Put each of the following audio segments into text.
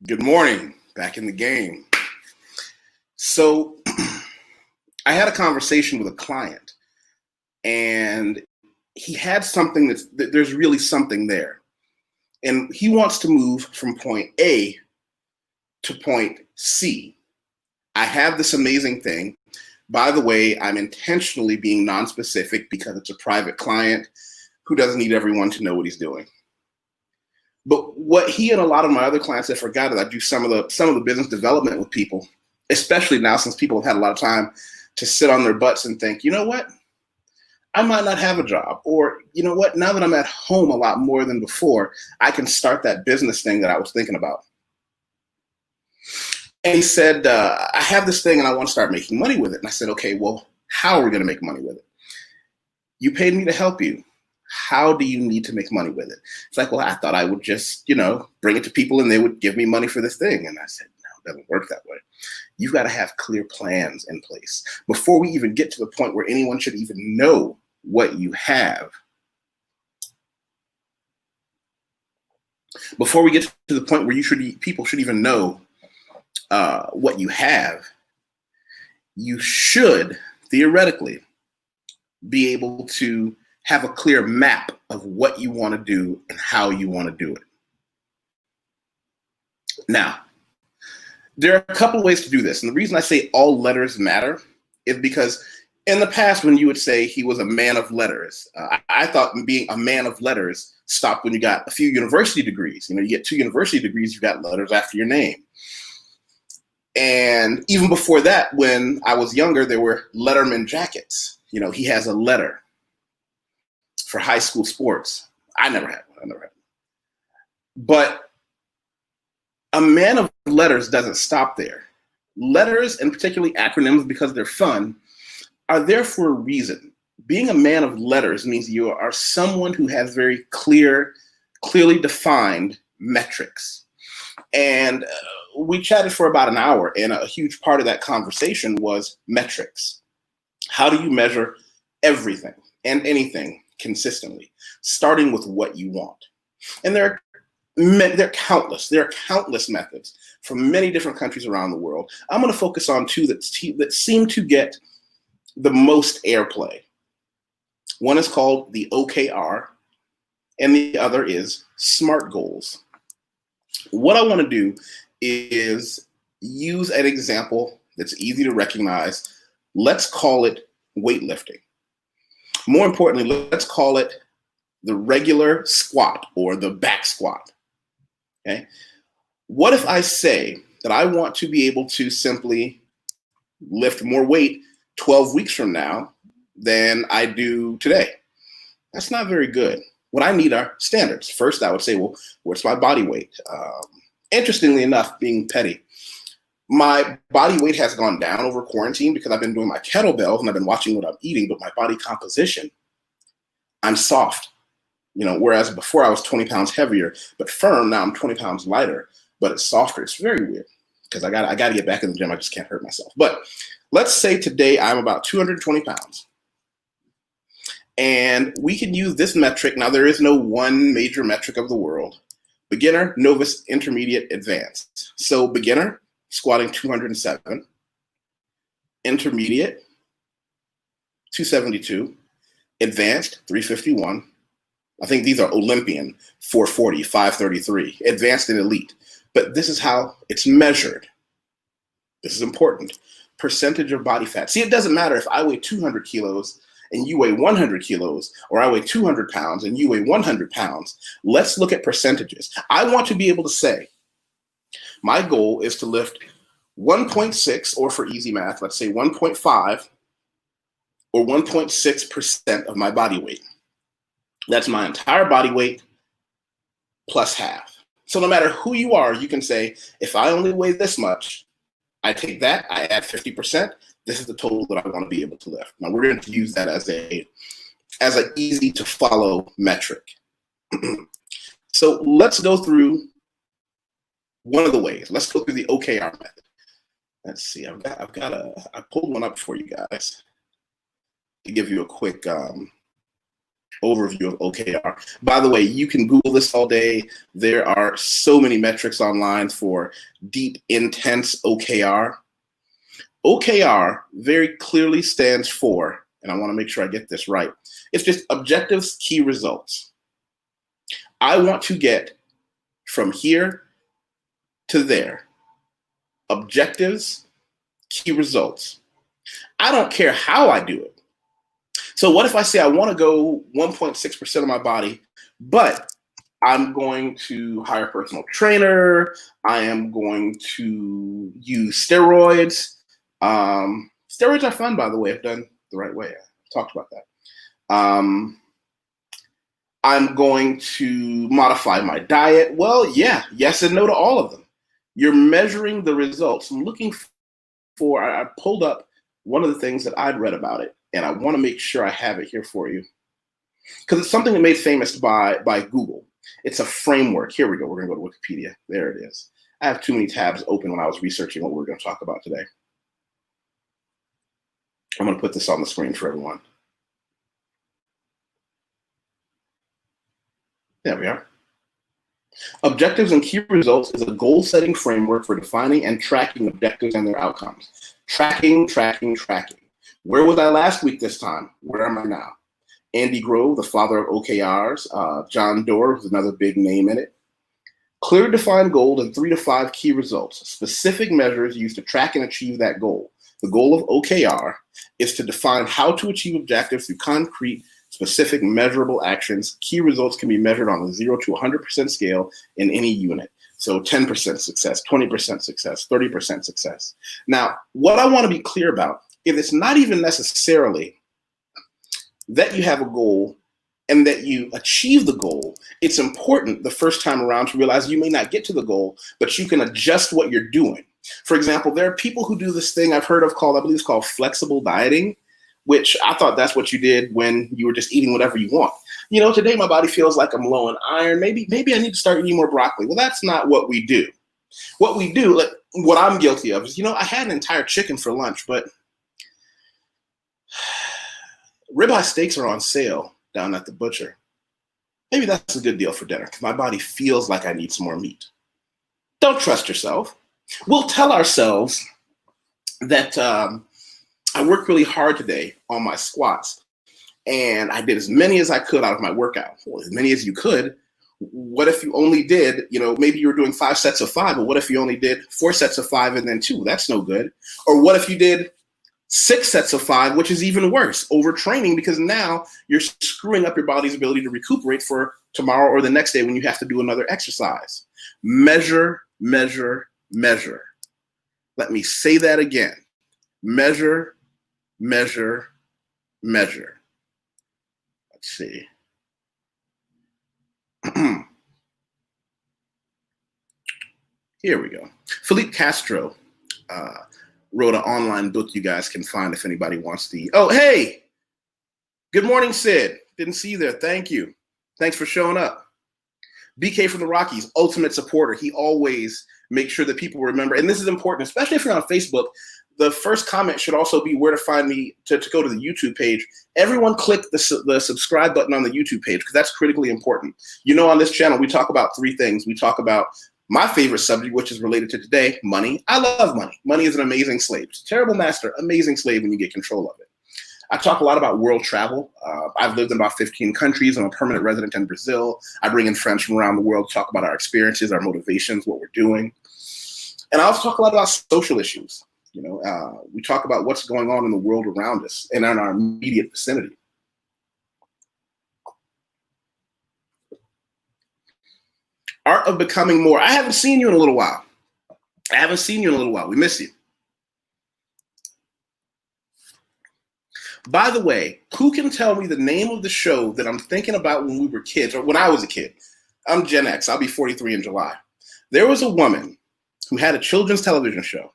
Good morning. Back in the game. So I had a conversation with a client, and he had something there's really something there. And he wants to move from point A to point C. I have this amazing thing. By the way, I'm intentionally being non-specific because it's a private client who doesn't need everyone to know what he's doing. But what he and a lot of my other clients have forgotten, I do some of the business development with people, especially now since people have had a lot of time to sit on their butts and think, you know what, I might not have a job, or you know what, now that I'm at home a lot more than before, I can start that business thing that I was thinking about. And he said, I have this thing and I want to start making money with it. And I said, okay, well, how are we going to make money with it? You paid me to help you. How do you need to make money with it? It's like, well, I thought I would just, bring it to people and they would give me money for this thing. And I said, no, it doesn't work that way. You've got to have clear plans in place before we even get to the point where anyone should even know what you have. Before we get to the point where people should even know what you have, you should theoretically be able to have a clear map of what you want to do and how you want to do it. Now, there are a couple of ways to do this. And the reason I say all letters matter is because in the past, when you would say he was a man of letters, I thought being a man of letters stopped when you got a few university degrees. You get 2 university degrees, you got letters after your name. And even before that, when I was younger, there were Letterman jackets. He has a letter for high school sports. I never had one. But a man of letters doesn't stop there. Letters, and particularly acronyms, because they're fun, are there for a reason. Being a man of letters means you are someone who has very clearly defined metrics. And we chatted for about an hour, and a huge part of that conversation was metrics. How do you measure everything and anything consistently, starting with what you want? And there are countless methods from many different countries around the world. I'm going to focus on 2 that seem to get the most airplay. One is called the OKR, and the other is SMART goals. What I want to do is use an example that's easy to recognize. Let's call it weightlifting. More importantly, let's call it the regular squat or the back squat. Okay. What if I say that I want to be able to simply lift more weight 12 weeks from now than I do today? That's not very good. What I need are standards. First, I would say, well, what's my body weight? Interestingly enough, being petty, my body weight has gone down over quarantine because I've been doing my kettlebells and I've been watching what I'm eating, but my body composition, I'm soft. Whereas before I was 20 pounds heavier, but firm, now I'm 20 pounds lighter, but it's softer. It's very weird because I got to get back in the gym. I just can't hurt myself. But let's say today I'm about 220 pounds. And we can use this metric. Now, there is no one major metric of the world. Beginner, novice, intermediate, advanced. So beginner, squatting 207. Intermediate, 272. Advanced, 351. I think these are Olympian, 440, 533. Advanced and elite. But this is how it's measured. This is important. Percentage of body fat. See, it doesn't matter if I weigh 200 kilos and you weigh 100 kilos, or I weigh 200 pounds and you weigh 100 pounds. Let's look at percentages. I want to be able to say, my goal is to lift 1.6, or for easy math, let's say 1.5 or 1.6% of my body weight. That's my entire body weight plus half. So no matter who you are, you can say, if I only weigh this much, I take that, I add 50%. This is the total that I want to be able to lift. Now we're going to use that as an easy to follow metric. So let's go through one of the ways. Let's go through the OKR method. Let's see. I pulled one up for you guys to give you a quick Overview of OKR. By the way, you can Google this all day. There are so many metrics online for deep, intense OKR. OKR very clearly stands for, and I want to make sure I get this right, it's just objectives, key results. I want to get from here to there. Objectives, key results. I don't care how I do it. So what if I say I want to go 1.6% of my body, but I'm going to hire a personal trainer, I am going to use steroids. Steroids are fun, by the way, if done the right way. I talked about that. I'm going to modify my diet. Well, yeah, yes and no to all of them. You're measuring the results. I'm looking for, I pulled up one of the things that I'd read about it, and I want to make sure I have it here for you, because it's something that made famous by Google. It's a framework. Here we go. We're going to go to Wikipedia. There it is. I have too many tabs open when I was researching what we're going to talk about today. I'm going to put this on the screen for everyone. There we are. Objectives and key results is a goal-setting framework for defining and tracking objectives and their outcomes. Tracking, tracking, tracking. Where was I last week this time? Where am I now? Andy Grove, the father of OKRs. John Doerr, who's another big name in it. Clear defined goals and 3 to 5 key results. Specific measures used to track and achieve that goal. The goal of OKR is to define how to achieve objectives through concrete, specific, measurable actions. Key results can be measured on a 0 to 100% scale in any unit. So 10% success, 20% success, 30% success. Now, what I want to be clear about is it's not even necessarily that you have a goal and that you achieve the goal. It's important the first time around to realize you may not get to the goal, but you can adjust what you're doing. For example, there are people who do this thing I've heard of called, I believe it's called flexible dieting, which I thought that's what you did when you were just eating whatever you want. You know, today my body feels like I'm low in iron. Maybe I need to start eating more broccoli. Well, that's not what we do. What we do, like what I'm guilty of is, I had an entire chicken for lunch, but ribeye steaks are on sale down at the butcher. Maybe that's a good deal for dinner because my body feels like I need some more meat. Don't trust yourself. We'll tell ourselves that I worked really hard today on my squats and I did as many as I could out of my workout. Well, as many as you could. What if you only did, maybe you were doing 5 sets of 5, but what if you only did 4 sets of 5 and then 2? That's no good. Or what if you did 6 sets of 5, which is even worse, overtraining, because now you're screwing up your body's ability to recuperate for tomorrow or the next day when you have to do another exercise. Measure, measure, measure. Let me say that again. Measure, measure, measure. Let's see. Here we go. Felipe Castro wrote an online book you guys can find if anybody wants to. Oh, hey! Good morning, Sid. Didn't see you there. Thank you. Thanks for showing up. BK from the Rockies, ultimate supporter. He always makes sure that people remember, and this is important, especially if you're on Facebook. The first comment should also be where to find me to go to the YouTube page. Everyone click the subscribe button on the YouTube page because that's critically important. On this channel, we talk about 3 things. We talk about my favorite subject, which is related to today, money. I love money. Money is an amazing slave. It's a terrible master, amazing slave when you get control of it. I talk a lot about world travel. I've lived in about 15 countries. I'm a permanent resident in Brazil. I bring in friends from around the world to talk about our experiences, our motivations, what we're doing. And I also talk a lot about social issues. We talk about what's going on in the world around us and in our immediate vicinity. Art of becoming more. I haven't seen you in a little while. We miss you. By the way, who can tell me the name of the show that I'm thinking about when we were kids or when I was a kid? I'm Gen X. I'll be 43 in July. There was a woman who had a children's television show.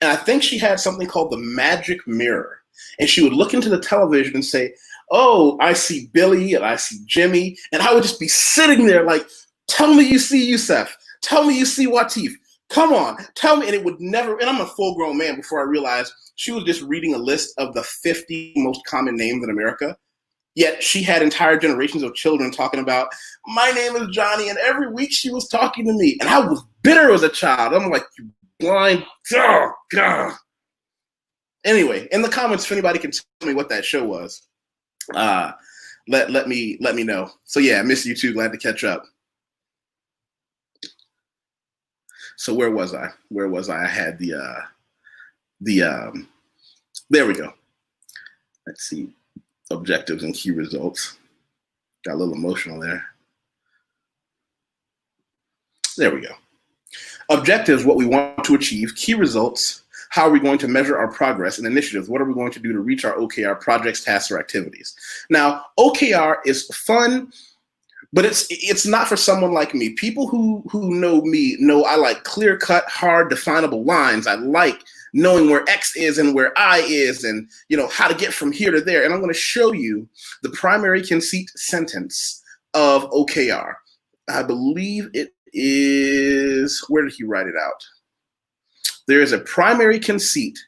And I think she had something called the magic mirror. And she would look into the television and say, oh, I see Billy and I see Jimmy. And I would just be sitting there like, tell me you see Yusef. Tell me you see Wateef. Come on, tell me. And it would never, and I'm a full grown man before I realized she was just reading a list of the 50 most common names in America. Yet she had entire generations of children talking about, my name is Johnny, and every week she was talking to me. And I was bitter as a child. I'm like, you blind, oh, God. Anyway, in the comments, if anybody can tell me what that show was, let me know. So yeah, I miss you too. Glad to catch up. So where was I? I had there we go. Let's see. Objectives and key results. Got a little emotional there. There we go. Objectives, what we want to achieve. Key results, how are we going to measure our progress, and initiatives, what are we going to do to reach our OKR projects, tasks, or activities. Now, OKR is fun, but it's not for someone like me. People who know me know I like clear-cut, hard, definable lines. I like knowing where X is and where I is, and how to get from here to there. And I'm going to show you the primary conceit sentence of OKR. I believe it is, where did he write it out? There is a primary conceit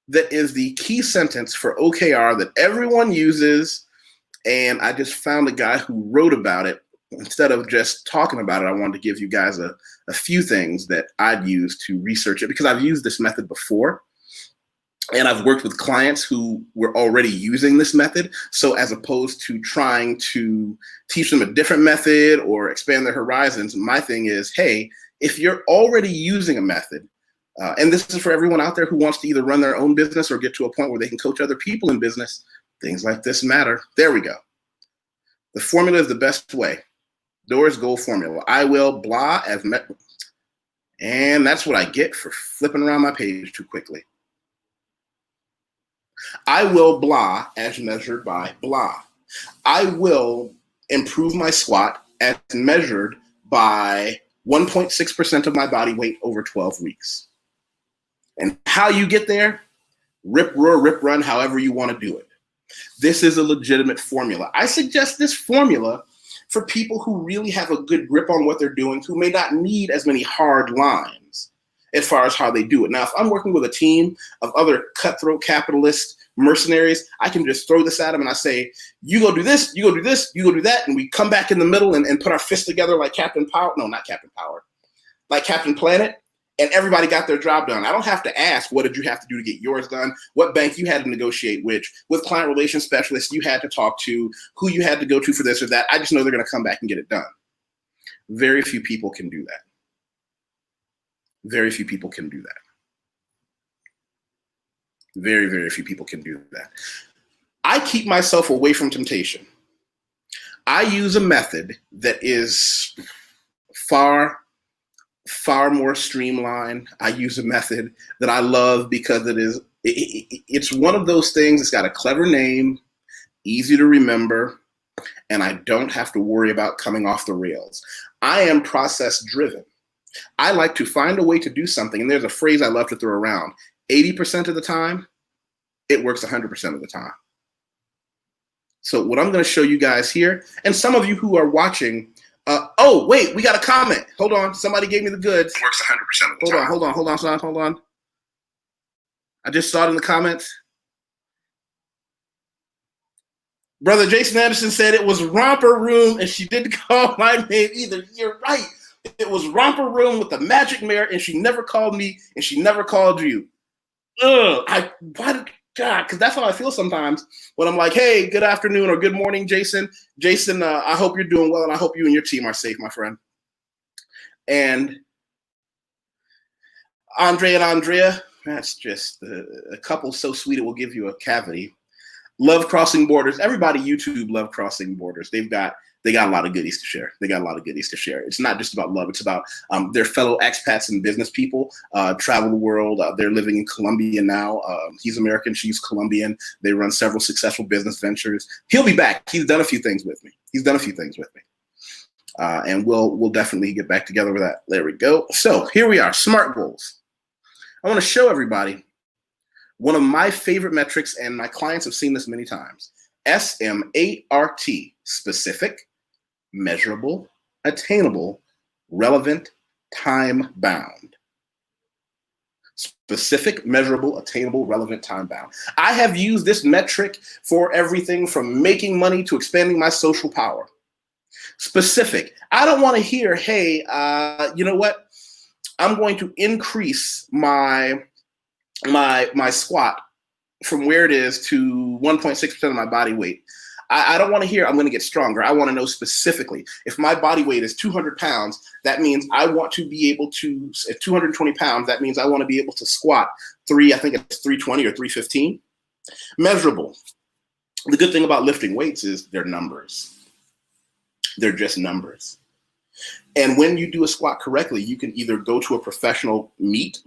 that is the key sentence for OKR that everyone uses, and I just found a guy who wrote about it. Instead of just talking about it, I wanted to give you guys a few things that I'd use to research it, because I've used this method before and I've worked with clients who were already using this method. So as opposed to trying to teach them a different method or expand their horizons, my thing is, hey, if you're already using a method, and this is for everyone out there who wants to either run their own business or get to a point where they can coach other people in business, things like this matter. There we go. The formula is the best way. Doors goal formula. I will blah as met, and that's what I get for flipping around my page too quickly. I will blah as measured by blah. I will improve my squat as measured by 1.6% of my body weight over 12 weeks. And how you get there, rip, roar, rip, run, however you want to do it. This is a legitimate formula. I suggest this formula for people who really have a good grip on what they're doing, who may not need as many hard lines as far as how they do it. Now, if I'm working with a team of other cutthroat capitalist mercenaries, I can just throw this at them and I say, you go do this, you go do this, you go do that, and we come back in the middle and put our fists together like Captain Power. No, not Captain Power. Like Captain Planet, and everybody got their job done. I don't have to ask, what did you have to do to get yours done? What bank you had to negotiate with client relations specialists you had to talk to, who you had to go to for this or that. I just know they're going to come back and get it done. Very few people can do that. Very few people can do that. Very, very few people can do that. I keep myself away from temptation. I use a method that is far more streamlined. I use a method that I love because it's one of those things. It's got a clever name, easy to remember, and I don't have to worry about coming off the rails. I am process driven. I like to find a way to do something, and there's a phrase I love to throw around. 80% of the time, it works 100% of the time. So what I'm going to show you guys here, and some of you who are watching, oh, wait, we got a comment. Hold on. Somebody gave me the goods. It works 100% of the time. Hold on. I just saw it in the comments. Brother Jason Anderson said it was Romper Room, and she didn't call my name either. You're right. It was Romper Room with the magic mirror, and she never called me, and she never called you. Because that's how I feel sometimes when I'm like, hey, good afternoon or good morning, Jason. Jason, I hope you're doing well, and I hope you and your team are safe, my friend. And Andre and Andrea, that's just a couple so sweet it will give you a cavity. Love Crossing Borders. Everybody YouTube Love Crossing Borders. They got a lot of goodies to share. It's not just about love. It's about their fellow expats and business people, travel the world. They're living in Colombia now. He's American. She's Colombian. They run several successful business ventures. He'll be back. He's done a few things with me. And we'll definitely get back together with that. There we go. So here we are, SMART goals. I want to show everybody one of my favorite metrics, and my clients have seen this many times. SMART, specific, measurable, attainable, relevant, time-bound. Specific, measurable, attainable, relevant, time-bound. I have used this metric for everything from making money to expanding my social power. Specific. I don't want to hear, hey, you know what? I'm going to increase my squat from where it is to 1.6% of my body weight. I don't want to hear I'm going to get stronger. I want to know specifically. If my body weight is 200 pounds, that means I want to be able to, at 220 pounds, that means I want to be able to squat I think it's 320 or 315. Measurable. The good thing about lifting weights is they're numbers. They're just numbers. And when you do a squat correctly, you can either go to a professional meet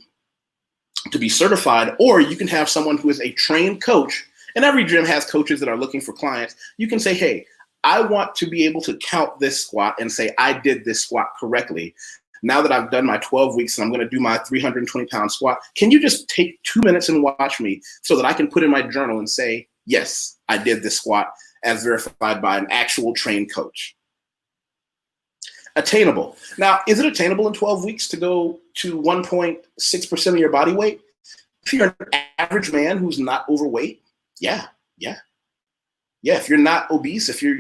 to be certified, or you can have someone who is a trained coach. And every gym has coaches that are looking for clients. You can say, hey, I want to be able to count this squat and say, I did this squat correctly. Now that I've done my 12 weeks and I'm going to do my 320-pound squat, can you just take 2 minutes and watch me so that I can put in my journal and say, yes, I did this squat as verified by an actual trained coach. Attainable. Now, is it attainable in 12 weeks to go to 1.6% of your body weight? If you're an average man who's not overweight, yeah. If you're not obese, if you're,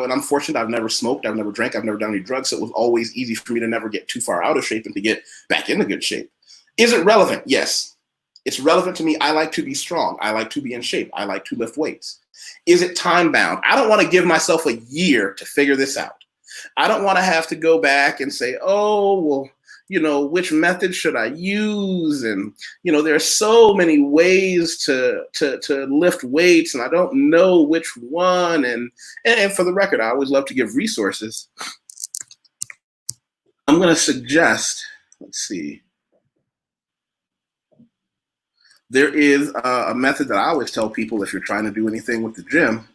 and I'm fortunate, I've never smoked, I've never drank, I've never done any drugs, so it was always easy for me to never get too far out of shape and to get back into good shape. Is it relevant? Yes. It's relevant to me. I like to be strong. I like to be in shape. I like to lift weights. Is it time bound? I don't want to give myself a year to figure this out. I don't want to have to go back and say, oh, well, which method should I use? And, there are so many ways to lift weights and I don't know which one. And for the record, I always love to give resources. I'm going to suggest, let's see. There is a method that I always tell people if you're trying to do anything with the gym.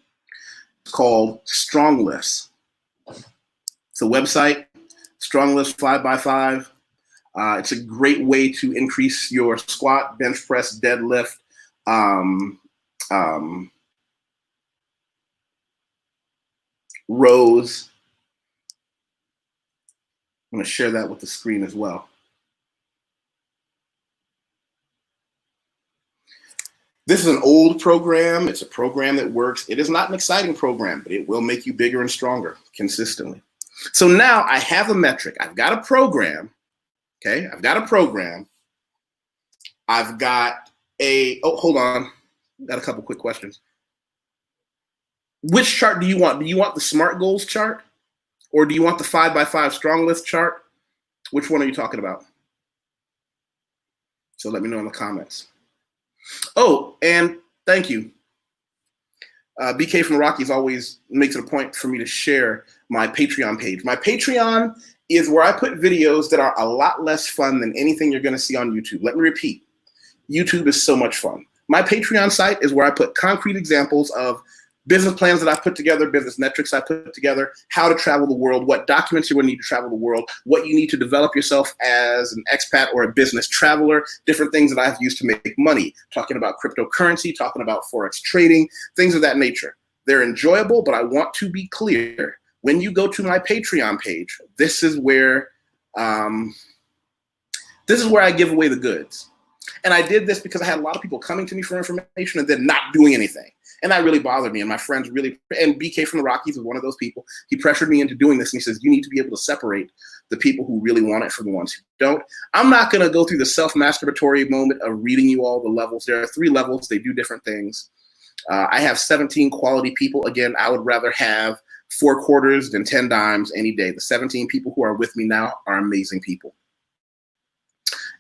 It's called Strong Lifts. It's a website, Strong Lifts 5x5. It's a great way to increase your squat, bench press, deadlift, rows. I'm going to share that with the screen as well. This is an old program. It's a program that works. It is not an exciting program, but it will make you bigger and stronger consistently. So now I have a metric. I've got a program. Okay, I've got a program. I've got hold on. Got a couple quick questions. Which chart do you want? Do you want the SMART goals chart? Or do you want the 5x5 strong lift chart? Which one are you talking about? So let me know in the comments. Oh, and thank you. BK from Rockies always makes it a point for me to share my Patreon page. My Patreon is where I put videos that are a lot less fun than anything you're going to see on YouTube. Let me repeat. YouTube is so much fun. My Patreon site is where I put concrete examples of business plans that I put together, business metrics I put together, how to travel the world, what documents you're going to need to travel the world, what you need to develop yourself as an expat or a business traveler, different things that I've used to make money, talking about cryptocurrency, talking about Forex trading, things of that nature. They're enjoyable, but I want to be clear. When you go to my Patreon page, this is where I give away the goods. And I did this because I had a lot of people coming to me for information and then not doing anything. And that really bothered me. And my friends really, and BK from the Rockies was one of those people. He pressured me into doing this. And he says, you need to be able to separate the people who really want it from the ones who don't. I'm not going to go through the self-masturbatory moment of reading you all the levels. There are 3 levels. They do different things. I have 17 quality people. Again, I would rather have 4 quarters than 10 dimes any day. The 17 people who are with me now are amazing people.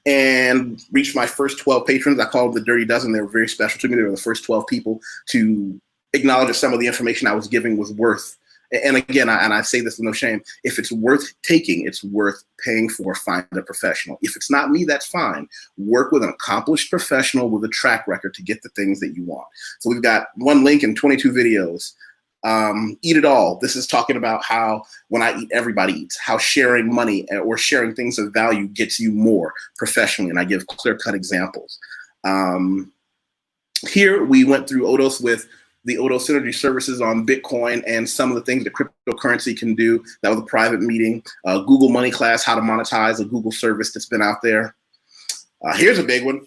And reached my first 12 patrons. I call them the Dirty Dozen. They were very special to me. They were the first 12 people to acknowledge that some of the information I was giving was worth. And again, I say this with no shame. If it's worth taking, it's worth paying for. Find a professional. If it's not me, that's fine. Work with an accomplished professional with a track record to get the things that you want. So we've got 1 link and 22 videos. Eat It All. This is talking about how when I eat, everybody eats, how sharing money or sharing things of value gets you more professionally. And I give clear-cut examples. Here we went through Odos with the Odos Synergy services on Bitcoin and some of the things that cryptocurrency can do. That was a private meeting. Google Money class, how to monetize a Google service that's been out there. Here's a big one.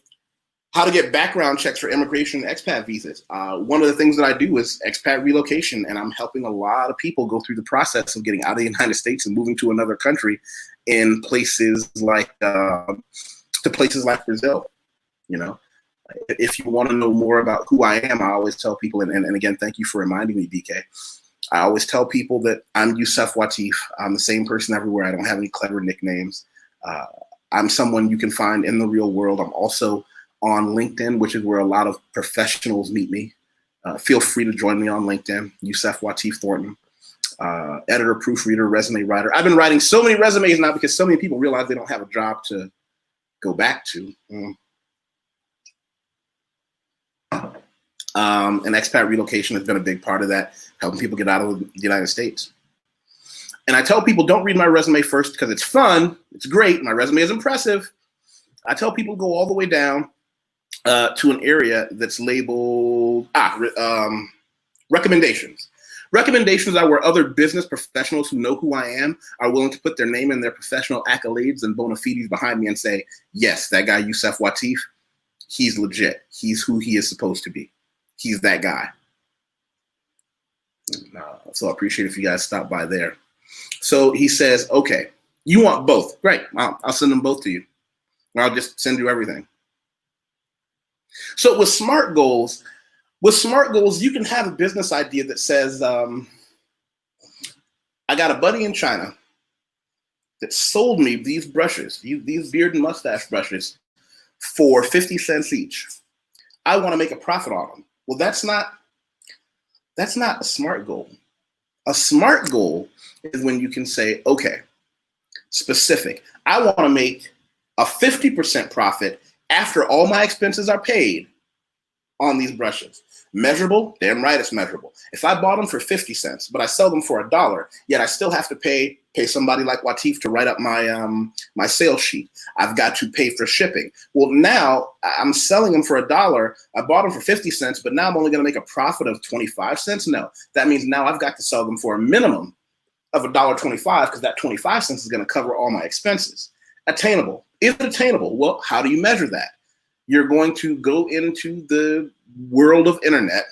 how to get background checks for immigration and expat visas. One of the things that I do is expat relocation, and I'm helping a lot of people go through the process of getting out of the United States and moving to another country in places like Brazil. You know, if you want to know more about who I am, I always tell people, and again, thank you for reminding me, DK. I always tell people that I'm YusefWateef. I'm the same person everywhere. I don't have any clever nicknames. I'm someone you can find in the real world. I'm also on LinkedIn, which is where a lot of professionals meet me. Feel free to join me on LinkedIn, YusefWateef Thornton. Editor, proofreader, resume writer. I've been writing so many resumes now because so many people realize they don't have a job to go back to. And expat relocation has been a big part of that, helping people get out of the United States. And I tell people, don't read my resume first because it's fun, it's great, my resume is impressive. I tell people to go all the way down to an area that's labeled recommendations. Recommendations are where other business professionals who know who I am are willing to put their name and their professional accolades and bona fides behind me and say, yes, that guy YusefWateef, he's legit. He's who he is supposed to be. He's that guy. So I appreciate if you guys stop by there. So he says, okay, you want both. Great, I'll send them both to you. Or I'll just send you everything. So with SMART goals, you can have a business idea that says, I got a buddy in China that sold me these brushes, these beard and mustache brushes for 50 cents each. I want to make a profit on them. Well, that's not a SMART goal. A SMART goal is when you can say, okay, specific. I want to make a 50% profit after all my expenses are paid on these brushes. Measurable? Damn right it's measurable. If I bought them for 50 cents, but I sell them for $1, yet I still have to pay somebody like Wateef to write up my my sales sheet. I've got to pay for shipping. Well, now I'm selling them for $1. I bought them for 50 cents, but now I'm only going to make a profit of 25 cents. No, that means now I've got to sell them for a minimum of $1.25 because that 25 cents is going to cover all my expenses. Attainable. Is it attainable? Well, how do you measure that? You're going to go into the world of internet,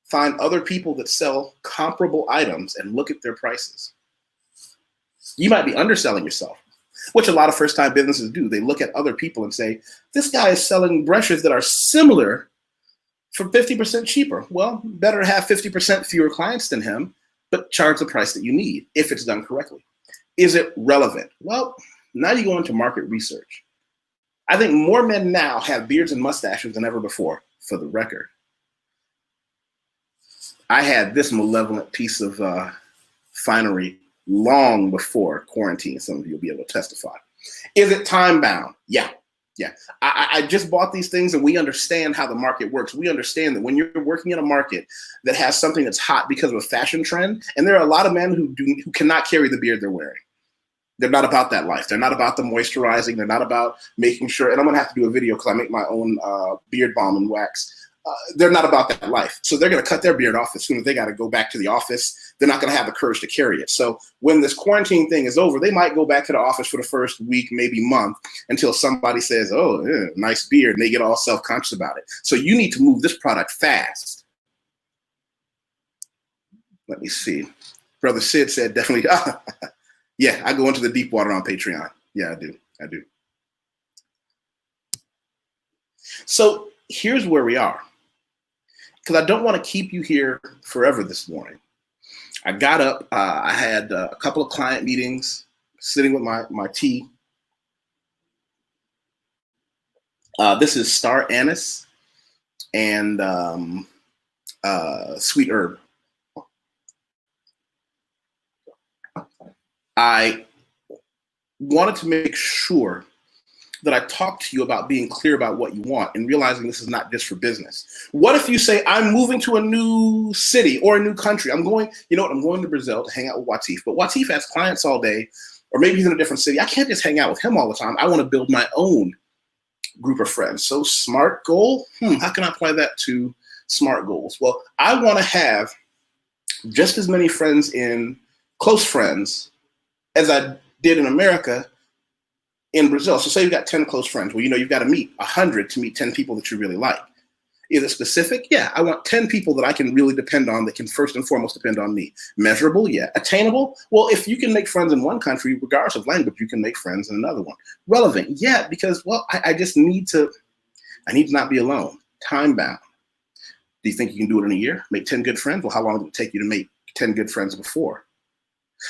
find other people that sell comparable items and look at their prices. You might be underselling yourself, which a lot of first-time businesses do. They look at other people and say, this guy is selling brushes that are similar for 50% cheaper. Well, better have 50% fewer clients than him, but charge the price that you need if it's done correctly. Is it relevant? Well, now you go into market research. I think more men now have beards and mustaches than ever before, for the record. I had this malevolent piece of finery long before quarantine. Some of you will be able to testify. Is it time bound? Yeah. I just bought these things and we understand how the market works. We understand that when you're working in a market that has something that's hot because of a fashion trend, and there are a lot of men who cannot carry the beard they're wearing. They're not about that life. They're not about the moisturizing. They're not about making sure, and I'm gonna have to do a video because I make my own beard balm and wax. They're not about that life. So they're gonna cut their beard off as soon as they gotta go back to the office. They're not gonna have the courage to carry it. So when this quarantine thing is over, they might go back to the office for the first week, maybe month, until somebody says, oh, yeah, nice beard, and they get all self-conscious about it. So you need to move this product fast. Let me see. Brother Sid said definitely, yeah, I go into the deep water on Patreon. Yeah, I do. So here's where we are. Because I don't want to keep you here forever this morning. I got up, I had a couple of client meetings, sitting with my tea. This is Star Anise and Sweet Herb. I wanted to make sure that I talked to you about being clear about what you want and realizing this is not just for business. What if you say, I'm moving to a new city or a new country? I'm going to Brazil to hang out with Wateef, but Wateef has clients all day, or maybe he's in a different city. I can't just hang out with him all the time. I want to build my own group of friends. So SMART goal, how can I apply that to SMART goals? Well, I want to have just as many friends close friends as I did in America in Brazil. So say you've got 10 close friends. Well, you've got to meet 100 to meet 10 people that you really like. Is it specific? Yeah, I want 10 people that I can really depend on, that can first and foremost depend on me. Measurable? Yeah. Attainable? Well, if you can make friends in one country, regardless of language, you can make friends in another one. Relevant? Yeah, because, well, I just need to not be alone. Time bound. Do you think you can do it in a year? Make 10 good friends? Well, how long did it take you to make 10 good friends before?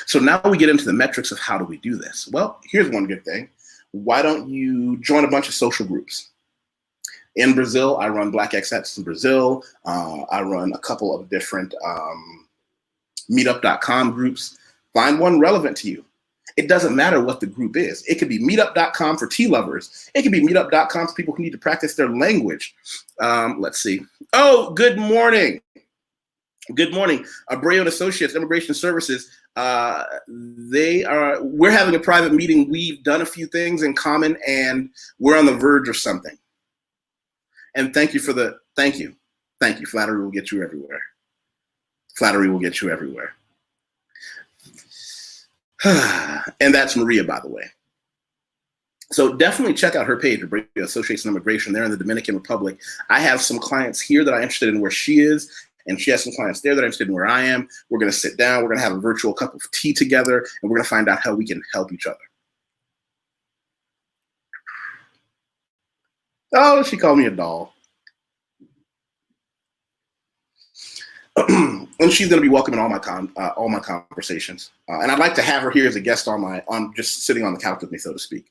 So now we get into the metrics of how do we do this? Well, here's one good thing. Why don't you join a bunch of social groups? In Brazil, I run Black X's in Brazil. I run a couple of different meetup.com groups. Find one relevant to you. It doesn't matter what the group is. It could be meetup.com for tea lovers. It could be meetup.com for people who need to practice their language. Let's see. Oh, good morning. Good morning. Abreu and Associates, Immigration Services. We're having a private meeting. We've done a few things in common and we're on the verge of something. And thank you. Flattery will get you everywhere. Flattery will get you everywhere. And that's Maria, by the way. So definitely check out her page, Abreu Associates in Immigration. They're in the Dominican Republic. I have some clients here that I'm interested in where she is, and she has some clients there that I'm interested in where I am. We're going to sit down. We're going to have a virtual cup of tea together, and we're going to find out how we can help each other. Oh, she called me a doll. And she's going to be welcoming all my conversations. And I'd like to have her here as a guest on just sitting on the couch with me, so to speak.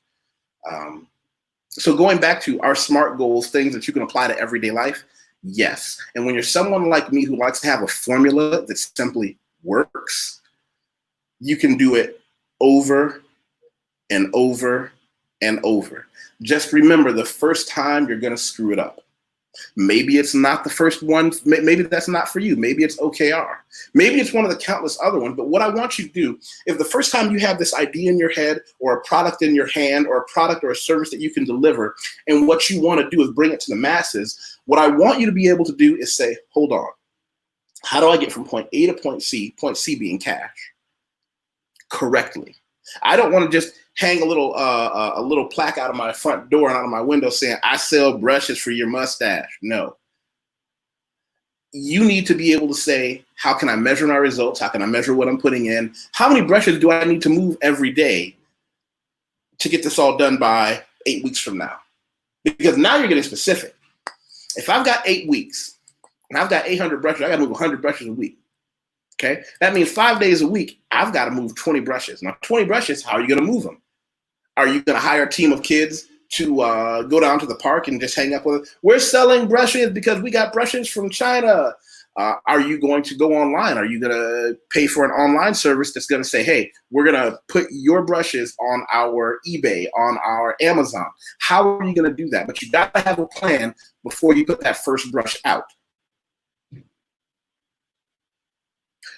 So going back to our SMART goals, things that you can apply to everyday life, yes. And when you're someone like me who likes to have a formula that simply works, you can do it over and over and over. Just remember, the first time you're going to screw it up. Maybe it's not the first one. Maybe that's not for you. Maybe it's OKR. Maybe it's one of the countless other ones. But what I want you to do, if the first time you have this idea in your head or a product in your hand or a product or a service that you can deliver, and what you want to do is bring it to the masses, what I want you to be able to do is say, hold on. How do I get from point A to point C being cash, correctly? I don't want to just hang a little plaque out of my front door and out of my window saying, I sell brushes for your mustache. No. You need to be able to say, how can I measure my results? How can I measure what I'm putting in? How many brushes do I need to move every day to get this all done by 8 weeks from now? Because now you're getting specific. If I've got 8 weeks and I've got 800 brushes, I got to move 100 brushes a week. Okay, that means 5 days a week, I've got to move 20 brushes. Now, 20 brushes, how are you going to move them? Are you going to hire a team of kids to go down to the park and just hang up with it? We're selling brushes because we got brushes from China. Are you going to go online? Are you going to pay for an online service that's going to say, hey, we're going to put your brushes on our eBay, on our Amazon? How are you going to do that? But you got to have a plan before you put that first brush out.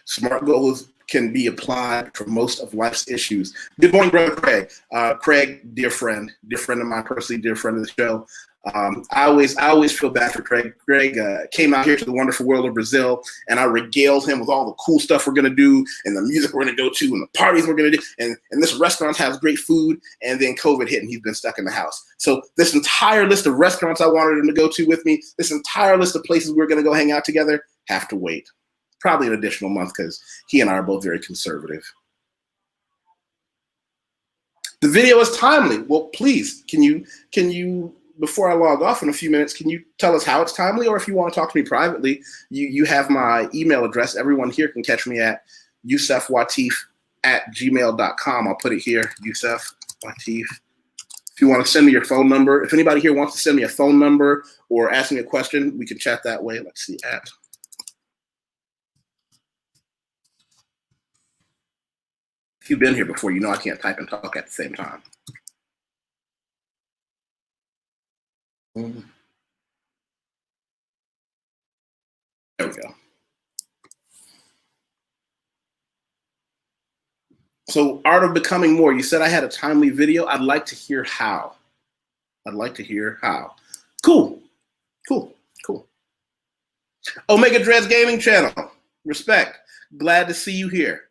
SMART goals can be applied for most of life's issues. Good morning, Brother Craig. Craig, dear friend of mine, personally, dear friend of the show. I always feel bad for Craig. Craig came out here to the wonderful world of Brazil, and I regaled him with all the cool stuff we're going to do, and the music we're going to go to, and the parties we're going to do, and this restaurant has great food, and then COVID hit, and he's been stuck in the house. So this entire list of restaurants I wanted him to go to with me, this entire list of places we're going to go hang out together, have to wait. Probably an additional month because he and I are both very conservative. The video is timely. Well, please, can you, before I log off in a few minutes, can you tell us how it's timely? Or if you want to talk to me privately, you have my email address. Everyone here can catch me at YusefWateef@gmail.com. I'll put it here, YusefWateef. If you want to send me your phone number, if anybody here wants to send me a phone number or ask me a question, we can chat that way. Let's see, If you've been here before, you know I can't type and talk at the same time. There we go. So, Art of Becoming More. You said I had a timely video. I'd like to hear how. Cool. OmegaDreadz Gaming Channel. Respect. Glad to see you here.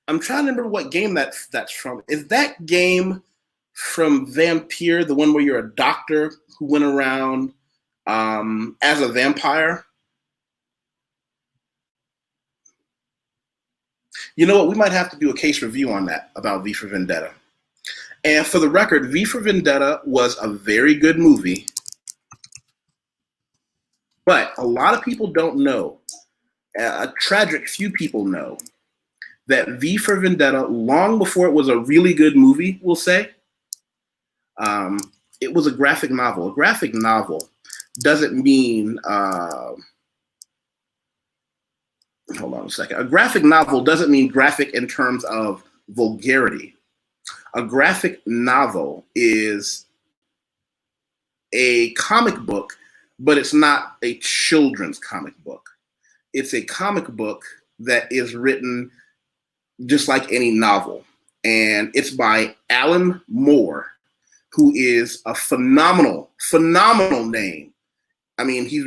I'm trying to remember what game that's from. Is that game from Vampire, the one where you're a doctor who went around as a vampire. You know what? We might have to do a case review on that about V for Vendetta. And for the record, V for Vendetta was a very good movie, but a lot of people don't know, a tragic few people know, that V for Vendetta, long before it was a really good movie, we'll say, it was a graphic novel. A graphic novel doesn't mean, hold on a second. A graphic novel doesn't mean graphic in terms of vulgarity. A graphic novel is a comic book, but it's not a children's comic book. It's a comic book that is written just like any novel. And it's by Alan Moore, who is a phenomenal name. I mean, he's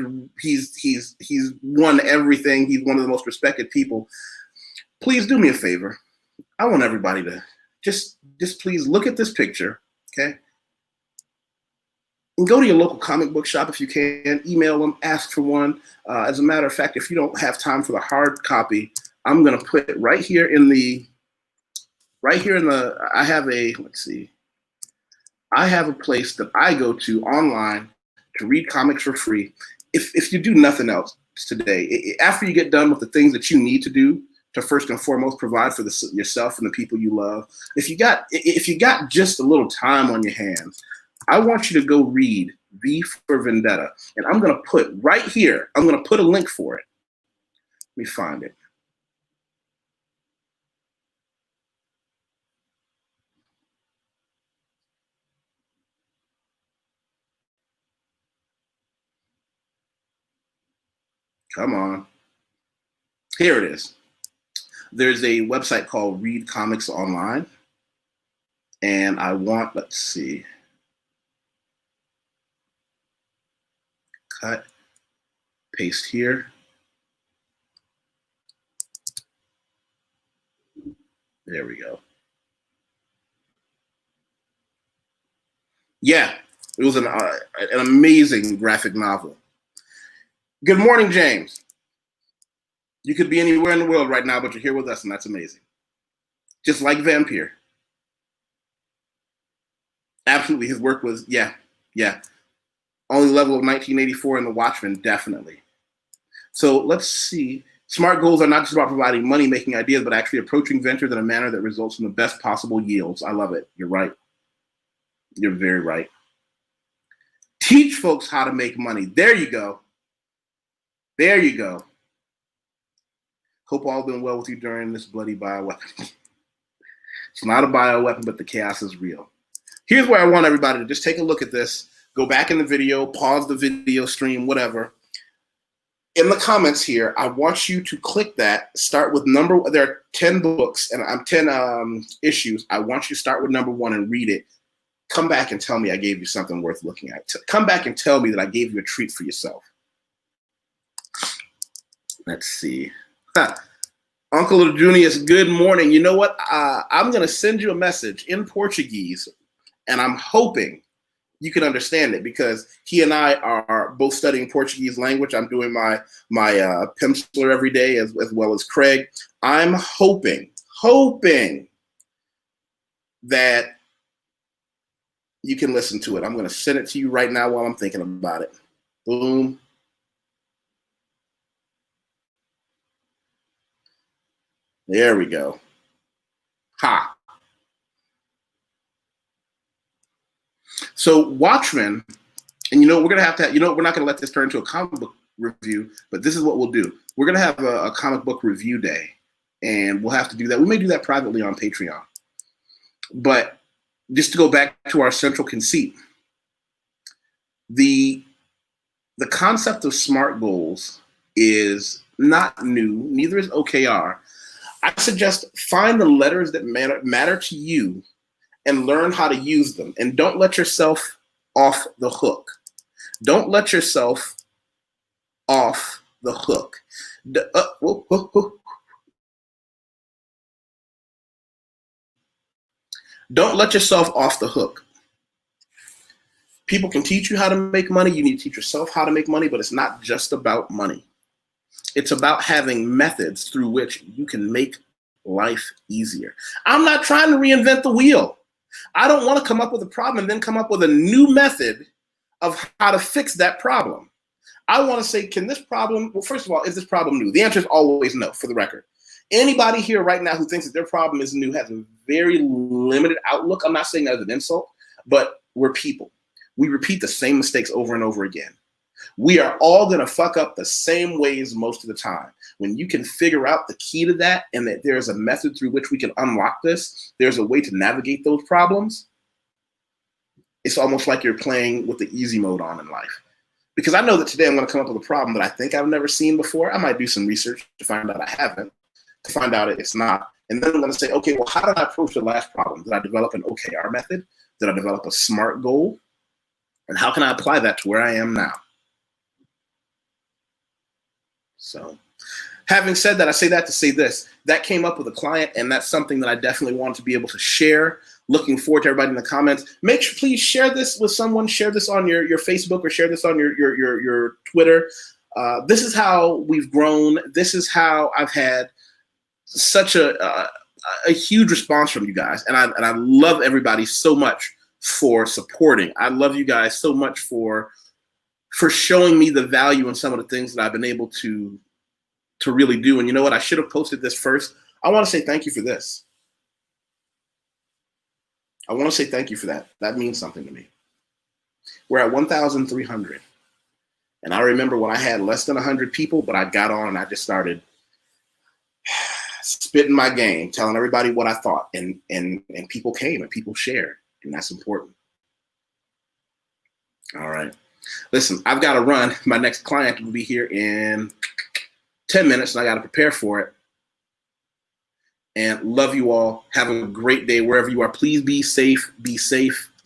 won everything. He's one of the most respected people. Please do me a favor. I want everybody to just please look at this picture, okay? And go to your local comic book shop if you can. Email them, ask for one. As a matter of fact, if you don't have time for the hard copy, I'm gonna put it right here in the. I have a, let's see. I have a place that I go to online to read comics for free. If you do nothing else today, after you get done with the things that you need to do to first and foremost provide for yourself and the people you love, if you got just a little time on your hands, I want you to go read V for Vendetta. And I'm going to put right here, I'm going to put a link for it. Let me find it. Come on. Here it is. There's a website called Read Comics Online. And I want, let's see. Cut, paste here. There we go. Yeah, it was an amazing graphic novel. Good morning, James. You could be anywhere in the world right now, but you're here with us, and that's amazing. Just like Vampire. Absolutely, his work was, yeah. Only level of 1984 in The Watchmen, definitely. So let's see. Smart goals are not just about providing money, making ideas, but actually approaching ventures in a manner that results in the best possible yields. I love it. You're right. You're very right. Teach folks how to make money. There you go. There you go. Hope all been well with you during this bloody bioweapon. It's not a bioweapon, but the chaos is real. Here's where I want everybody to just take a look at this. Go back in the video, pause the video stream, whatever. In the comments here, I want you to click that. Start with there are 10 books and I'm 10 issues. I want you to start with number 1 and read it. Come back and tell me I gave you something worth looking at. Come back and tell me that I gave you a treat for yourself. Let's see. Uncle Junius, good morning. You know what? I'm going to send you a message in Portuguese, and I'm hoping you can understand it because he and I are both studying Portuguese language. I'm doing my Pimsleur every day as well as Craig. I'm hoping that you can listen to it. I'm going to send it to you right now while I'm thinking about it. Boom. There we go. Ha. So Watchmen, and we're going to have, we're not going to let this turn into a comic book review, but this is what we'll do. We're going to have a comic book review day, and we'll have to do that. We may do that privately on Patreon. But just to go back to our central conceit, the concept of SMART goals is not new, neither is OKR. I suggest find the letters that matter to you and learn how to use them. And don't let yourself off the hook. Don't let yourself off the hook. Don't let yourself off the hook. People can teach you how to make money. You need to teach yourself how to make money, but it's not just about money. It's about having methods through which you can make life easier. I'm not trying to reinvent the wheel. I don't want to come up with a problem and then come up with a new method of how to fix that problem. I want to say, can this problem, well, first of all, is this problem new? The answer is always no, for the record. Anybody here right now who thinks that their problem is new has a very limited outlook. I'm not saying that as an insult, but we're people. We repeat the same mistakes over and over again. We are all going to fuck up the same ways most of the time. When you can figure out the key to that and that there's a method through which we can unlock this, there's a way to navigate those problems, it's almost like you're playing with the easy mode on in life. Because I know that today I'm going to come up with a problem that I think I've never seen before. I might do some research to find out I haven't, to find out it's not. And then I'm going to say, okay, well, how did I approach the last problem? Did I develop an OKR method? Did I develop a SMART goal? And how can I apply that to where I am now? So having said that, I say that to say this. That came up with a client, and that's something that I definitely want to be able to share. Looking forward to everybody in the comments. Make sure, please share this with someone. Share this on your Facebook, or share this on your Twitter. This is how we've grown. This is how I've had such a huge response from you guys. And I love everybody so much for supporting. I love you guys so much for showing me the value in some of the things that I've been able to really do. And you know what? I should have posted this first. I want to say thank you for this. I want to say thank you for that. That means something to me. We're at 1,300. And I remember when I had less than 100 people, but I got on and I just started spitting my game, telling everybody what I thought. And people came and people shared. And that's important. All right. Listen, I've got to run. My next client will be here in 10 minutes, and I got to prepare for it. And love you all. Have a great day wherever you are. Please be safe. Be safe.